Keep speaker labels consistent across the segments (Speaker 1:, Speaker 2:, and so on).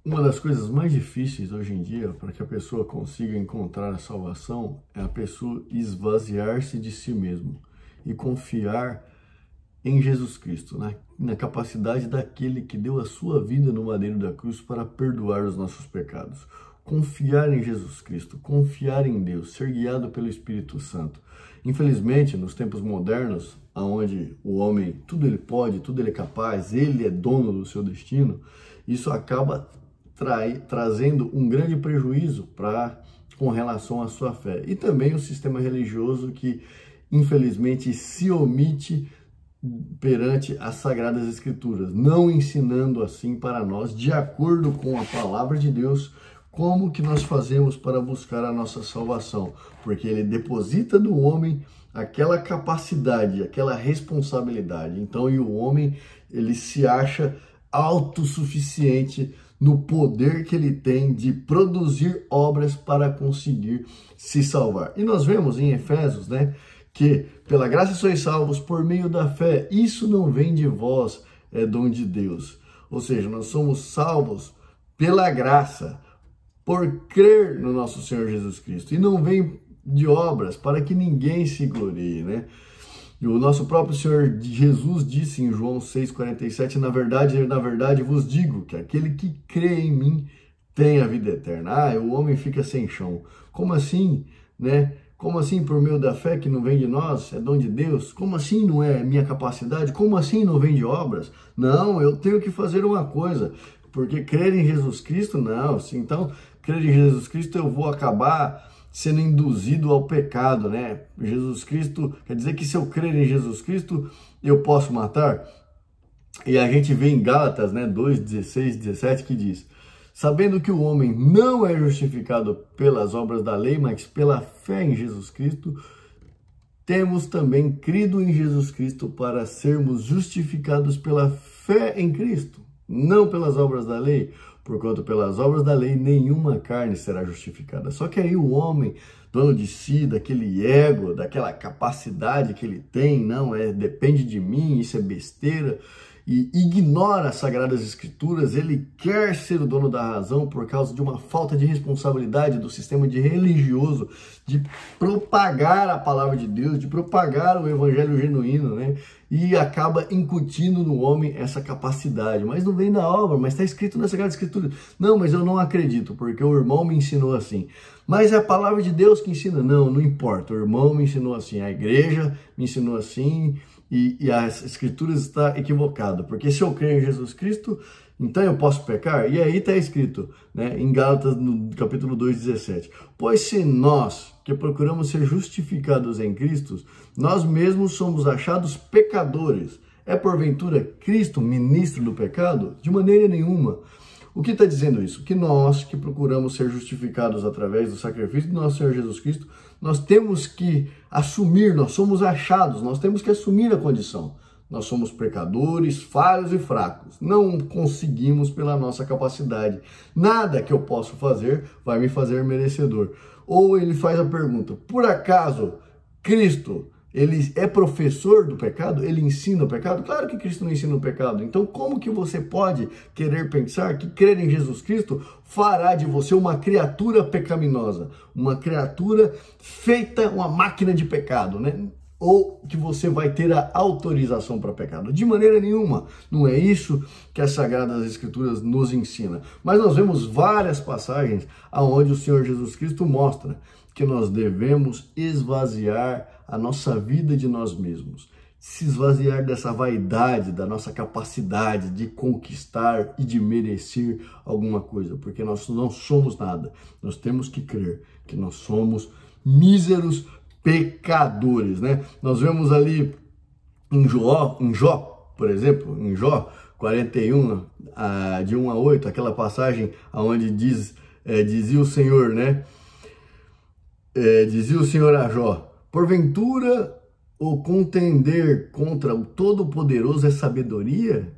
Speaker 1: Uma das coisas mais difíceis hoje em dia para que a pessoa consiga encontrar a salvação é a pessoa esvaziar-se de si mesmo e confiar em Jesus Cristo, na capacidade daquele que deu a sua vida no madeiro da cruz para perdoar os nossos pecados. Confiar em Jesus Cristo, confiar em Deus, ser guiado pelo Espírito Santo. Infelizmente, nos tempos modernos, onde o homem, tudo ele pode, tudo ele é capaz, ele é dono do seu destino, isso acaba trazendo um grande prejuízo com relação à sua fé. E também o sistema religioso que, infelizmente, se omite perante as Sagradas Escrituras, não ensinando assim para nós, de acordo com a palavra de Deus, como que nós fazemos para buscar a nossa salvação. Porque ele deposita no homem aquela capacidade, aquela responsabilidade. Então, e o homem, ele se acha autossuficiente no poder que ele tem de produzir obras para conseguir se salvar. E nós vemos em Efésios, que pela graça sois salvos por meio da fé. Isso não vem de vós, é dom de Deus. Ou seja, nós somos salvos pela graça, por crer no nosso Senhor Jesus Cristo. E não vem de obras para que ninguém se glorie, E o nosso próprio Senhor Jesus disse em João 6,47, na verdade vos digo que aquele que crê em mim tem a vida eterna. O homem fica sem chão. Como assim, Como assim por meio da fé que não vem de nós, é dom de Deus? Como assim não é minha capacidade? Como assim não vem de obras? Não, eu tenho que fazer uma coisa, porque crer em Jesus Cristo, não. Então, crer em Jesus Cristo eu vou acabar sendo induzido ao pecado, Jesus Cristo, quer dizer que se eu crer em Jesus Cristo, eu posso matar? E a gente vê em Gálatas, 2, 16, 17, que diz: sabendo que o homem não é justificado pelas obras da lei, mas pela fé em Jesus Cristo, temos também crido em Jesus Cristo para sermos justificados pela fé em Cristo, não pelas obras da lei, porquanto pelas obras da lei nenhuma carne será justificada. Só que aí o homem, dono de si, daquele ego, daquela capacidade que ele tem, depende de mim, isso é besteira, e ignora as Sagradas Escrituras, ele quer ser o dono da razão por causa de uma falta de responsabilidade do sistema religioso de propagar a palavra de Deus, de propagar o evangelho genuíno, E acaba incutindo no homem essa capacidade. Mas não vem da obra, mas está escrito na Sagrada Escritura. Não, mas eu não acredito, porque o irmão me ensinou assim. Mas é a palavra de Deus que ensina. Não importa, o irmão me ensinou assim, a igreja me ensinou assim, e as Escrituras está equivocado, porque se eu creio em Jesus Cristo, então eu posso pecar? E aí está escrito, em Gálatas, no capítulo 2, 17, pois se nós, que procuramos ser justificados em Cristo, nós mesmos somos achados pecadores, é porventura Cristo ministro do pecado? De maneira nenhuma. O que está dizendo isso? Que nós, que procuramos ser justificados através do sacrifício do nosso Senhor Jesus Cristo, nós temos que assumir, nós somos achados, nós temos que assumir a condição. Nós somos pecadores, falhos e fracos. Não conseguimos pela nossa capacidade. Nada que eu possa fazer vai me fazer merecedor. Ou ele faz a pergunta, por acaso Cristo, ele é professor do pecado? Ele ensina o pecado? Claro que Cristo não ensina o pecado. Então, como que você pode querer pensar que crer em Jesus Cristo fará de você uma criatura pecaminosa? Uma criatura feita, uma máquina de pecado, Ou que você vai ter a autorização para pecado? De maneira nenhuma. Não é isso que as Sagradas Escrituras nos ensinam. Mas nós vemos várias passagens onde o Senhor Jesus Cristo mostra que nós devemos esvaziar a nossa vida de nós mesmos, se esvaziar dessa vaidade, da nossa capacidade de conquistar e de merecer alguma coisa, porque nós não somos nada. Nós temos que crer que nós somos míseros pecadores, Nós vemos ali em Jó, por exemplo, em Jó 41, de 1 a 8, aquela passagem onde dizia o Senhor, dizia o Senhor a Jó, porventura o contender contra o Todo-Poderoso é sabedoria?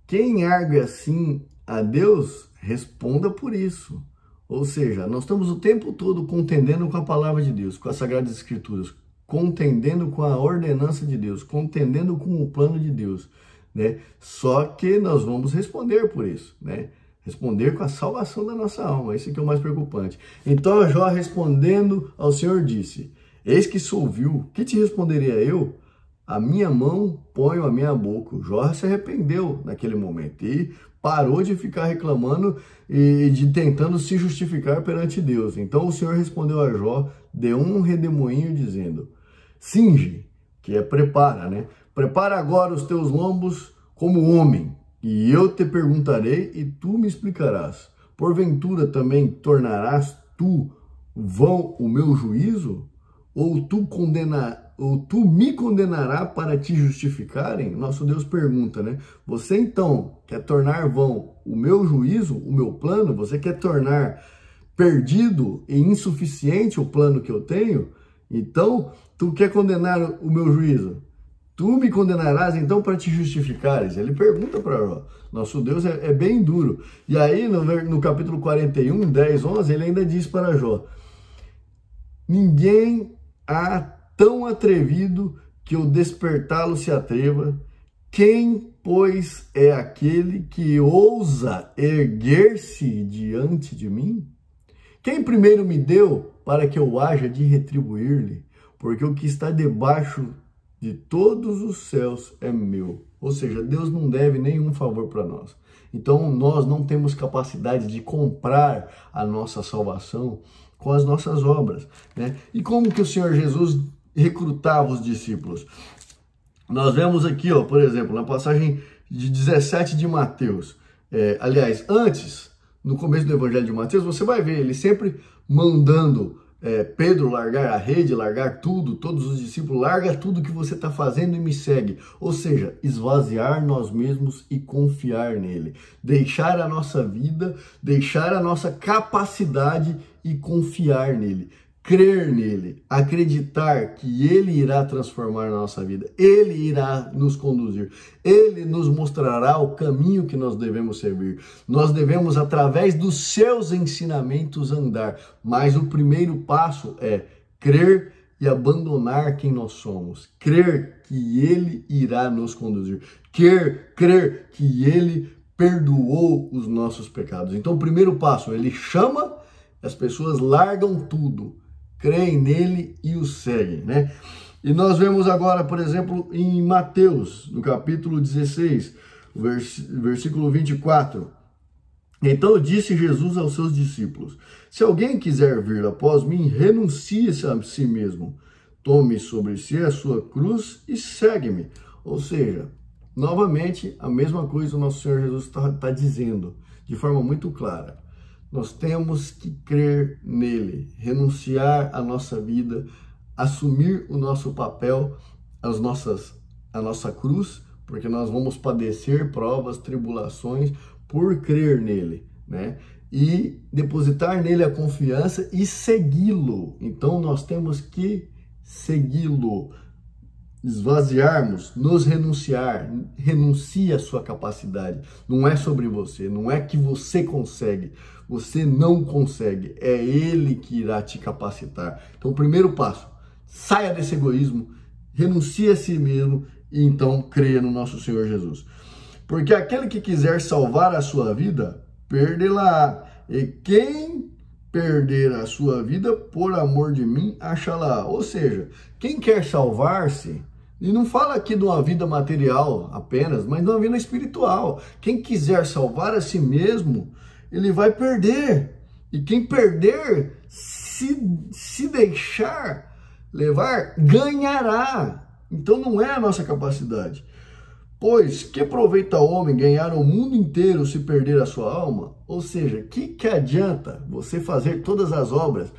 Speaker 1: Quem argue assim a Deus, responda por isso. Ou seja, nós estamos o tempo todo contendendo com a palavra de Deus, com as Sagradas Escrituras, contendendo com a ordenança de Deus, contendendo com o plano de Deus, Só que nós vamos responder por isso, Responder com a salvação da nossa alma, isso que é o mais preocupante. Então Jó, respondendo ao Senhor, disse: eis que sou vil, que te responderia eu? A minha mão ponho à minha boca. Jó se arrependeu naquele momento e parou de ficar reclamando e de tentando se justificar perante Deus. Então o Senhor respondeu a Jó de um redemoinho, dizendo: cinge, que é prepara, né? Prepara agora os teus lombos como homem, e eu te perguntarei e tu me explicarás. Porventura também tornarás tu vão o meu juízo? Ou tu me condenará para te justificarem? Nosso Deus pergunta, né? Você então quer tornar vão o meu juízo, o meu plano? Você quer tornar perdido e insuficiente o plano que eu tenho? Então, tu quer condenar o meu juízo? Tu me condenarás então para te justificares? Ele pergunta para Jó. Nosso Deus é bem duro. E aí, no capítulo 41, 10, 11, ele ainda diz para Jó: ninguém há tão atrevido que o despertá-lo se atreva. Quem, pois, é aquele que ousa erguer-se diante de mim? Quem primeiro me deu para que eu haja de retribuir-lhe? Porque o que está debaixo de todos os céus é meu. Ou seja, Deus não deve nenhum favor para nós. Então nós não temos capacidade de comprar a nossa salvação com as nossas obras, né? E como que o Senhor Jesus recrutava os discípulos? Nós vemos aqui, ó, por exemplo, na passagem de 17 de Mateus. Aliás, antes, no começo do Evangelho de Mateus, você vai ver ele sempre mandando Pedro largar a rede, largar tudo, todos os discípulos, larga tudo que você está fazendo e me segue. Ou seja, esvaziar nós mesmos e confiar nele. Deixar a nossa vida, deixar a nossa capacidade e confiar nele. Crer nele, acreditar que ele irá transformar a nossa vida, ele irá nos conduzir, ele nos mostrará o caminho que nós devemos seguir. Nós devemos, através dos seus ensinamentos, andar. Mas o primeiro passo é crer e abandonar quem nós somos. Crer que ele irá nos conduzir. Crer que ele perdoou os nossos pecados. Então, o primeiro passo, ele chama, as pessoas largam tudo, creem nele e o seguem, né? E nós vemos agora, por exemplo, em Mateus, no capítulo 16, versículo 24. Então disse Jesus aos seus discípulos: se alguém quiser vir após mim, renuncie-se a si mesmo, tome sobre si a sua cruz e segue-me. Ou seja, novamente, a mesma coisa o nosso Senhor Jesus está dizendo, de forma muito clara. Nós temos que crer nele, renunciar à nossa vida, assumir o nosso papel, a nossa cruz, porque nós vamos padecer provas, tribulações por crer nele, né? E depositar nele a confiança e segui-lo. Então nós temos que segui-lo. Esvaziarmos, nos renunciar, renuncie à sua capacidade. Não é sobre você, não é que você consegue, você não consegue, é ele que irá te capacitar. Então, o primeiro passo, saia desse egoísmo, renuncie a si mesmo e então creia no nosso Senhor Jesus. Porque aquele que quiser salvar a sua vida, perdê-la. E quem perder a sua vida por amor de mim, achará. Ou seja, quem quer salvar-se, e não fala aqui de uma vida material apenas, mas de uma vida espiritual. Quem quiser salvar a si mesmo, ele vai perder. E quem perder, se deixar levar, ganhará. Então não é a nossa capacidade. Pois que aproveita o homem ganhar o mundo inteiro se perder a sua alma? Ou seja, que adianta você fazer todas as obras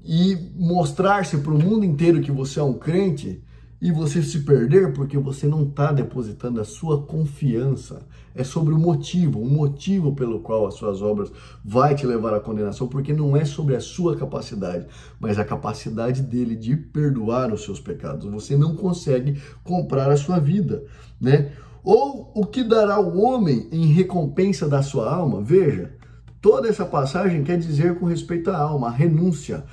Speaker 1: e mostrar-se para o mundo inteiro que você é um crente e você se perder porque você não está depositando a sua confiança? É sobre o motivo pelo qual as suas obras vai te levar à condenação, porque não é sobre a sua capacidade, mas a capacidade dele de perdoar os seus pecados. Você não consegue comprar a sua vida, né? Ou o que dará o homem em recompensa da sua alma? Veja, toda essa passagem quer dizer com respeito à alma, a renúncia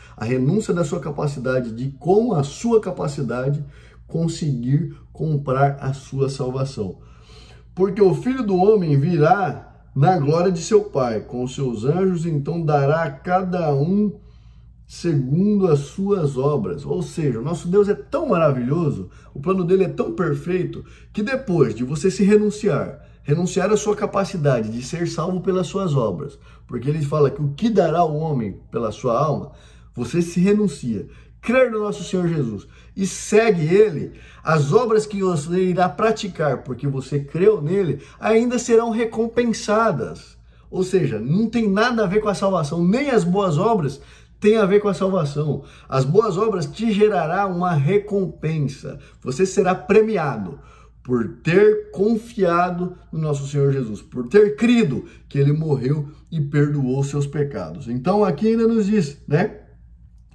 Speaker 1: da sua capacidade de, com a sua capacidade, conseguir comprar a sua salvação. Porque o Filho do Homem virá na glória de seu Pai, com os seus anjos, então dará a cada um segundo as suas obras. Ou seja, o nosso Deus é tão maravilhoso, o plano dele é tão perfeito, que depois de você se renunciar à sua capacidade de ser salvo pelas suas obras, porque ele fala que o que dará o homem pela sua alma, você se renuncia, crer no nosso Senhor Jesus e segue ele, as obras que você irá praticar, porque você creu nele, ainda serão recompensadas. Ou seja, não tem nada a ver com a salvação, nem as boas obras tem a ver com a salvação. As boas obras te gerará uma recompensa. Você será premiado por ter confiado no nosso Senhor Jesus, por ter crido que ele morreu e perdoou seus pecados. Então aqui ainda nos diz, né?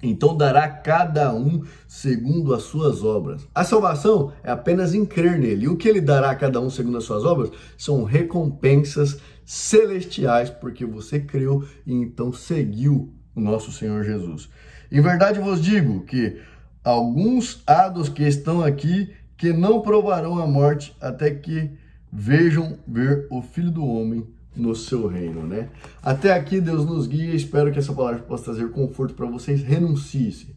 Speaker 1: Então dará cada um segundo as suas obras. A salvação é apenas em crer nele. E o que ele dará a cada um segundo as suas obras são recompensas celestiais, porque você creu e então seguiu o nosso Senhor Jesus. Em verdade vos digo que alguns há dos que estão aqui que não provarão a morte até que vejam ver o Filho do Homem no seu reino, né? Até aqui Deus nos guia, espero que essa palavra possa trazer conforto para vocês. Renuncie-se.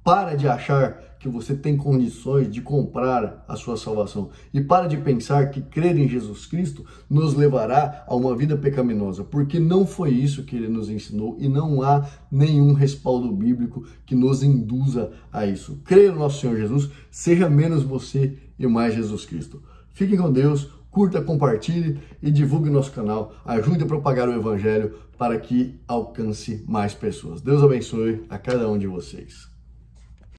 Speaker 1: Para de achar que você tem condições de comprar a sua salvação e para de pensar que crer em Jesus Cristo nos levará a uma vida pecaminosa, porque não foi isso que ele nos ensinou e não há nenhum respaldo bíblico que nos induza a isso. Creia no nosso Senhor Jesus, seja menos você e mais Jesus Cristo. Fiquem com Deus, curta, compartilhe e divulgue nosso canal, ajude a propagar o Evangelho para que alcance mais pessoas. Deus abençoe a cada um de vocês.